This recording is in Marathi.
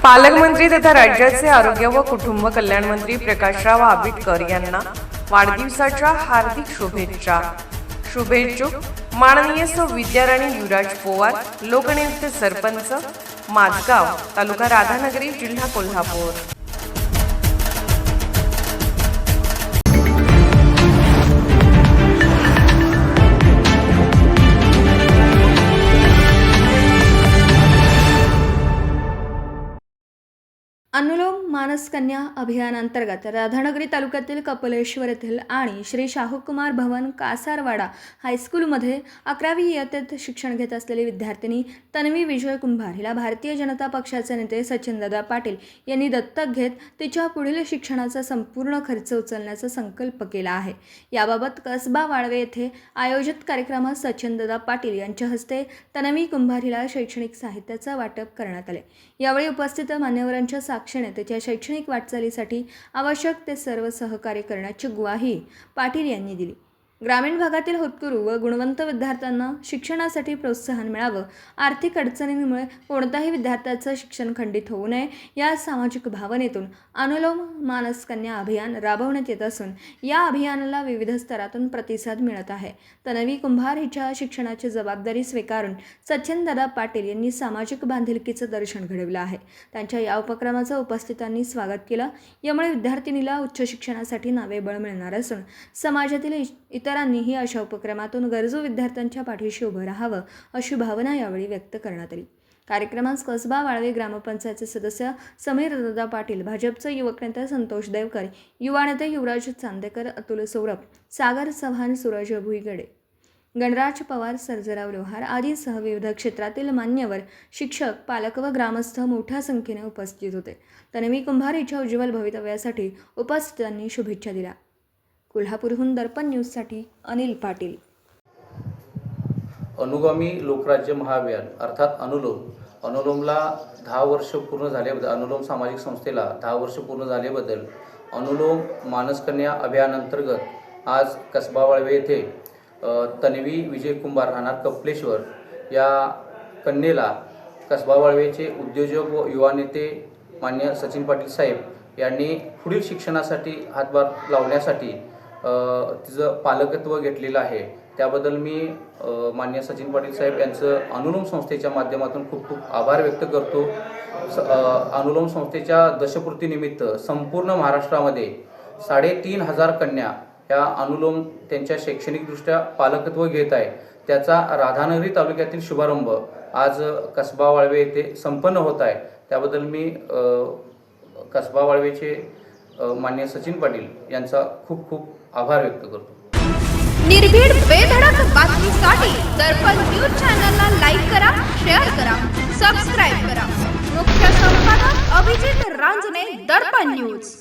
पालकमंत्री तथा राज्याचे आरोग्य व कुटुंब कल्याण मंत्री प्रकाशराव आबिटकर यांना वाढदिवसाच्या हार्दिक शुभेच्छा. शुभेच्छुक माननीय सौ विद्याराणी युवराज पवार, लोकनियुक्त सरपंच, माझगाव, तालुका राधानगरी, जिल्हा कोल्हापूर. अनुलोम मानस कन्या अभियानांतर्गत राधानगरी तालुक्यातील कपिलेश्वर येथील आणि श्री शाहूकुमार भवन कासारवाडा हायस्कूलमध्ये 11वी इयत्तेत शिक्षण घेत असलेली विद्यार्थिनी तन्वी विजय कुंभार हिला भारतीय जनता पक्षाचे नेते सचिनदादा पाटील यांनी दत्तक घेत तिच्या पुढील शिक्षणाचा संपूर्ण खर्च उचलण्याचा संकल्प केला आहे. याबाबत कसबा वाळवे येथे आयोजित कार्यक्रमात सचिनदादा पाटील यांच्या हस्ते तन्वी कुंभार हिला शैक्षणिक साहित्याचं वाटप करण्यात आले. यावेळी उपस्थित मान्यवरांच्या साक्षीने त्याच्या शैक्षणिक वाटचालीसाठी आवश्यक ते सर्व सहकार्य करण्याची ग्वाही पाटील यांनी दिली. ग्रामीण भागातील होतकरू व गुणवंत विद्यार्थ्यांना शिक्षणासाठी प्रोत्साहन मिळावं, आर्थिक अडचणींमुळे कोणत्याही विद्यार्थ्याचं शिक्षण खंडित होऊ नये या सामाजिक भावनेतून अनुलोम मानस कन्या अभियान राबवण्यात येत असून या अभियानाला विविध स्तरातून प्रतिसाद मिळत आहे. तन्वी कुंभार हिच्या शिक्षणाची जबाबदारी स्वीकारून सचिनदादा पाटील यांनी सामाजिक बांधिलकीचं दर्शन घडवलं आहे. त्यांच्या या उपक्रमाचं उपस्थितांनी स्वागत केलं. यामुळे विद्यार्थिनीला उच्च शिक्षणासाठी नावे बळ मिळणार असून समाजातील इतरांनीही अशा उपक्रमातून गरजू विद्यार्थ्यांच्या पाठीशी उभं राहावं अशी भावना यावेळी व्यक्त करण्यात आली. कार्यक्रमात कसबा वाळवे ग्रामपंचायतचे सदस्य समीर दादा पाटील, भाजपचे युवक नेते संतोष देवकर, युवा नेते युवराज चांदेकर, अतुल सौरभ, सागर चव्हाण, सूरज भुईगडे, गणराज पवार, सर्जेराव लोहार आदीसह विविध क्षेत्रातील मान्यवर, शिक्षक, पालक व ग्रामस्थ मोठ्या संख्येने उपस्थित होते. तन्वी कुंभार हिच्या उज्ज्वल भवितव्यासाठी उपस्थितांनी शुभेच्छा दिल्या. कोल्हापूरहून दर्पण न्यूजसाठी अनिल पाटील. अनुगामी लोकराज्य महाअभियान अर्थात अनुलोमला 10 वर्ष पूर्ण झाल्याबद्दल, अनुलोम सामाजिक संस्थेला 10 वर्ष पूर्ण झाल्याबद्दल अनुलोम मानसकन्या अभियानांतर्गत आज कसबा वाळवे येथे तन्वी विजय कुंभार राहणार कपिलेश्वर या कन्येला कसबा वाळवेचे उद्योजक व युवा नेते मान्य सचिन पाटील साहेब यांनी पुढील शिक्षणासाठी हातभार लावण्यासाठी तिचं पालकत्व घेतलेलं आहे. त्याबद्दल मी मान्य सचिन पाटील साहेब यांचं अनुलोम संस्थेच्या माध्यमातून खूप खूप आभार व्यक्त करतो. अनुलोम संस्थेच्या दशपूर्तीनिमित्त संपूर्ण महाराष्ट्रामध्ये 3,500 कन्या या अनुलोम त्यांच्या शैक्षणिकदृष्ट्या पालकत्व घेत आहे. त्याचा राधानगरी तालुक्यातील शुभारंभ आज कसबा वाळवे येथे संपन्न होत आहे. त्याबद्दल मी कसबा वाळवेचे मान्य सचिन पाटील यांचा खूप खूप आभार व्यक्त करतो. निर्भीड बेधडक बातमीसाठी दर्पण न्यूज चॅनलला लाईक करा, शेअर करा, सबस्क्राईब करा. मुख्य संपादक अभिजित रांजणे, दर्पण न्यूज.